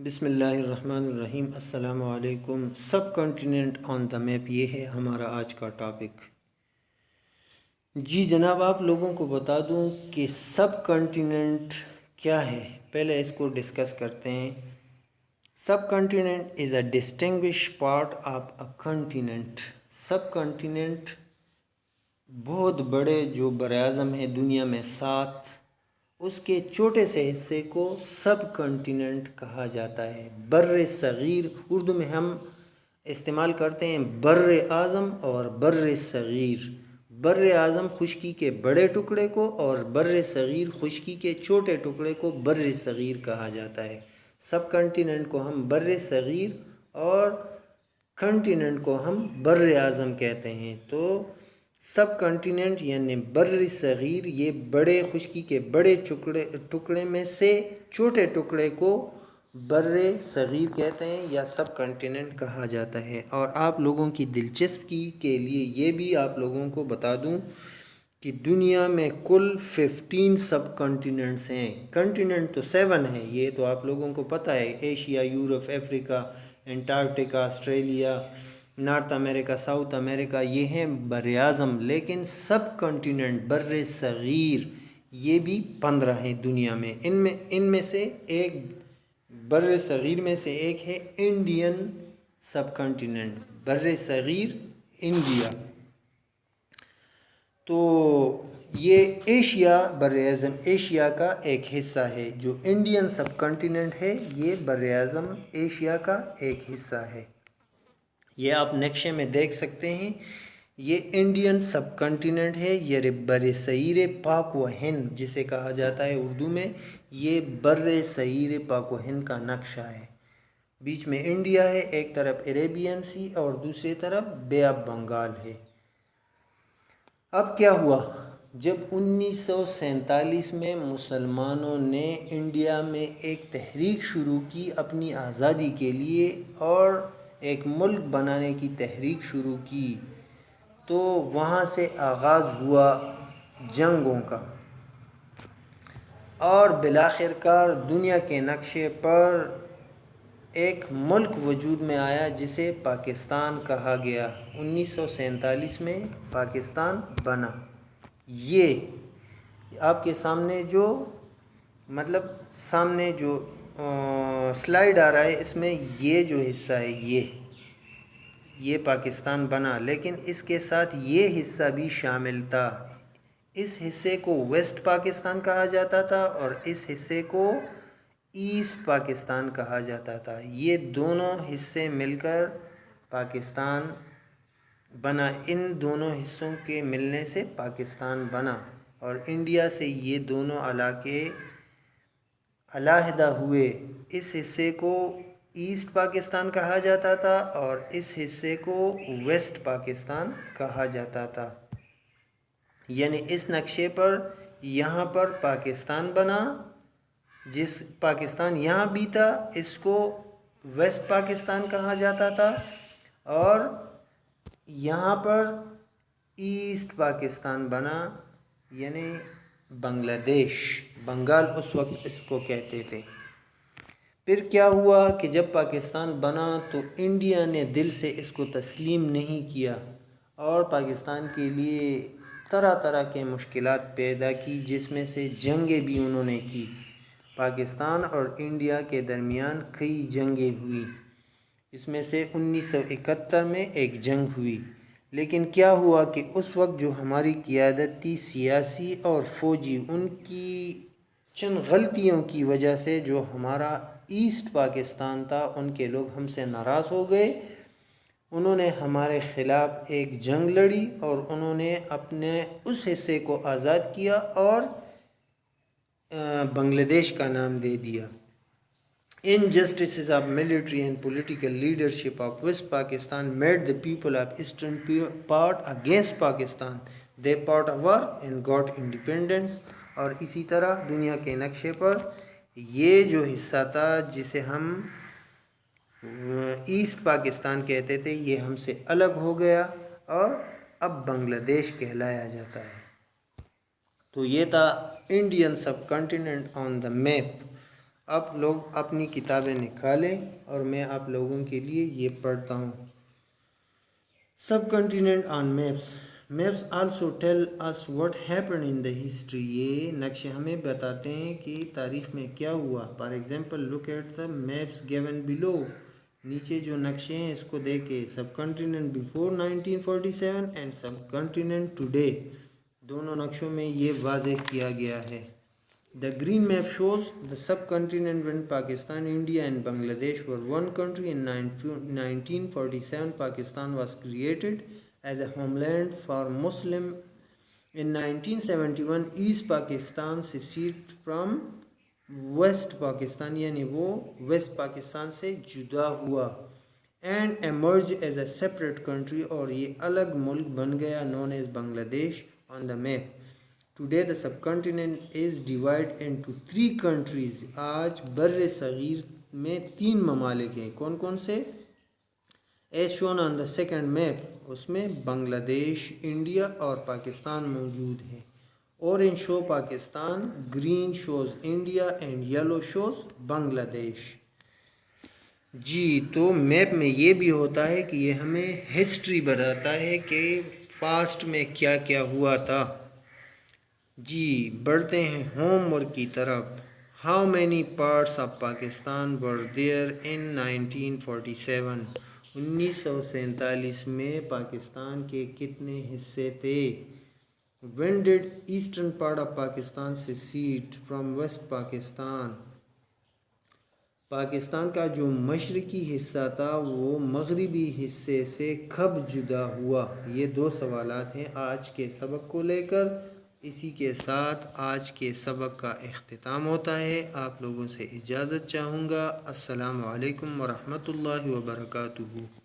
بسم اللہ الرحمن الرحیم۔ السلام علیکم۔ سب کنٹیننٹ آن دا میپ، یہ ہے ہمارا آج کا ٹاپک۔ جی جناب، آپ لوگوں کو بتا دوں کہ سب کنٹیننٹ کیا ہے۔ پہلے اس کو ڈسکس کرتے ہیں۔ سب کنٹیننٹ از اے ڈسٹنگوش پارٹ آف اے کنٹیننٹ۔ سب کنٹیننٹ بہت بڑے جو براعظم ہیں دنیا میں 7، اس کے چھوٹے سے حصے کو سب کنٹیننٹ کہا جاتا ہے۔ بر صغیر اردو میں ہم استعمال کرتے ہیں بر اعظم اور بر صغیر۔ بر اعظم خشکی کے بڑے ٹکڑے کو اور بر صغیر خشکی کے چھوٹے ٹکڑے کو بر صغیر کہا جاتا ہے۔ سب کنٹیننٹ کو ہم بر صغیر اور کنٹیننٹ کو ہم بر اعظم کہتے ہیں۔ تو سب کنٹیننٹ یعنی بر صغیر، یہ بڑے خشکی کے بڑے ٹکڑے میں سے چھوٹے ٹکڑے کو بر صغیر کہتے ہیں یا سب کنٹیننٹ کہا جاتا ہے۔ اور آپ لوگوں کی دلچسپی کے لیے یہ بھی آپ لوگوں کو بتا دوں کہ دنیا میں کل 15 سب کنٹیننٹس ہیں۔ کنٹیننٹ تو 7 ہیں، یہ تو آپ لوگوں کو پتہ ہے۔ ایشیا، یورپ، افریقہ، انٹارکٹیکا، آسٹریلیا، نارتھ امریکہ، ساؤتھ امریکہ، یہ ہیں بر اعظم۔ لیکن سب کنٹیننٹ بر صغیر یہ بھی 15 ہیں دنیا میں۔ ان میں سے ایک بر صغیر میں سے ایک ہے انڈین سب کنٹیننٹ، بر صغیر انڈیا۔ تو یہ ایشیا بر اعظم ایشیا کا ایک حصہ ہے۔ جو انڈین سب کنٹیننٹ ہے یہ بر اعظم ایشیا کا ایک حصہ ہے۔ یہ آپ نقشے میں دیکھ سکتے ہیں، یہ انڈین سب کنٹیننٹ ہے۔ یہ بر صغیر پاک و ہند جسے کہا جاتا ہے اردو میں، یہ بر صغیر پاک و ہند کا نقشہ ہے۔ بیچ میں انڈیا ہے، ایک طرف عربین سی اور دوسری طرف بے آف بنگال ہے۔ اب کیا ہوا؟ جب 1947 میں مسلمانوں نے انڈیا میں ایک تحریک شروع کی اپنی آزادی کے لیے اور ایک ملک بنانے کی تحریک شروع کی، تو وہاں سے آغاز ہوا جنگوں کا، اور بالآخر کار دنیا کے نقشے پر ایک ملک وجود میں آیا جسے پاکستان کہا گیا۔ 1947 میں پاکستان بنا۔ یہ آپ کے سامنے جو سامنے جو سلائیڈ آ رہا ہے، اس میں یہ جو حصہ ہے یہ پاکستان بنا، لیکن اس کے ساتھ یہ حصہ بھی شامل تھا۔ اس حصے کو ویسٹ پاکستان کہا جاتا تھا اور اس حصے کو ایسٹ پاکستان کہا جاتا تھا۔ یہ دونوں حصے مل کر پاکستان بنا۔ ان دونوں حصوں کے ملنے سے پاکستان بنا اور انڈیا سے یہ دونوں علاقے علیحدہ ہوئے۔ اس حصے کو ایسٹ پاکستان کہا جاتا تھا اور اس حصے کو ویسٹ پاکستان کہا جاتا تھا۔ یعنی اس نقشے پر یہاں پر پاکستان بنا، جس پاکستان یہاں بھی تھا اس کو ویسٹ پاکستان کہا جاتا تھا، اور یہاں پر ایسٹ پاکستان بنا، یعنی بنگلہ دیش، بنگال اس وقت اس کو کہتے تھے۔ پھر کیا ہوا کہ جب پاکستان بنا تو انڈیا نے دل سے اس کو تسلیم نہیں کیا اور پاکستان کے لیے طرح طرح کے مشکلات پیدا کی، جس میں سے جنگیں بھی انہوں نے کی۔ پاکستان اور انڈیا کے درمیان کئی جنگیں ہوئی، اس میں سے 1971 میں ایک جنگ ہوئی۔ لیکن کیا ہوا کہ اس وقت جو ہماری قیادت تھی سیاسی اور فوجی، ان کی چند غلطیوں کی وجہ سے جو ہمارا ایسٹ پاکستان تھا، ان کے لوگ ہم سے ناراض ہو گئے۔ انہوں نے ہمارے خلاف ایک جنگ لڑی اور انہوں نے اپنے اس حصے کو آزاد کیا اور بنگلہ دیش کا نام دے دیا۔ Injustices of military and political leadership of West Pakistan made the people of eastern part against Pakistan. They fought a war and got independence. اور اسی طرح دنیا کے نقشے پر یہ جو حصہ تھا جسے ہم ایسٹ پاکستان کہتے تھے، یہ ہم سے الگ ہو گیا اور اب بنگلہ دیش کہلایا جاتا ہے۔ تو یہ تھا Indian sub کنٹیننٹ on the map. آپ لوگ اپنی کتابیں نکالیں اور میں آپ لوگوں کے لیے یہ پڑھتا ہوں. Subcontinent on maps. Maps also tell us what happen in the history. یہ نقشے ہمیں بتاتے ہیں کہ تاریخ میں کیا ہوا. For example look at the maps given below. نیچے جو نقشے ہیں اس کو دیکھیں. Subcontinent before 1947 and subcontinent today. دونوں نقشوں میں یہ واضح کیا گیا ہے. The green map shows the subcontinent when Pakistan, India and Bangladesh were one country. In 1947, Pakistan was created as a homeland for Muslim. In 1971, East Pakistan seceded from West Pakistan, یعنی وہ West Pakistan سے جدا ہوا. And emerged as a separate country, اور یہ الگ ملک بن گیا, known as Bangladesh on the map. Today the subcontinent is divided into 3 countries. آج بر صغیر میں 3 ممالک ہیں. کون کون سے؟ As shown on the second map. اس میں بنگلہ دیش, انڈیا اور پاکستان موجود ہے. Orange show Pakistan, green shows India and yellow shows بنگلہ دیش. جی تو میپ میں یہ بھی ہوتا ہے کہ یہ ہمیں ہسٹری بتاتا ہے کہ پاسٹ میں کیا کیا ہوا تھا. جی بڑھتے ہیں ہوم ورک کی طرف. How many parts of Pakistan were there in 1947. 1947 میں پاکستان کے کتنے حصے تھے؟ When did eastern part of Pakistan secede from West Pakistan? Pakistan کا جو مشرقی حصہ تھا وہ مغربی حصے سے کب جدا ہوا؟ یہ 2 سوالات ہیں آج کے سبق کو لے کر. اسی کے ساتھ آج کے سبق کا اختتام ہوتا ہے. آپ لوگوں سے اجازت چاہوں گا. السلام علیکم ورحمۃ اللہ وبرکاتہ.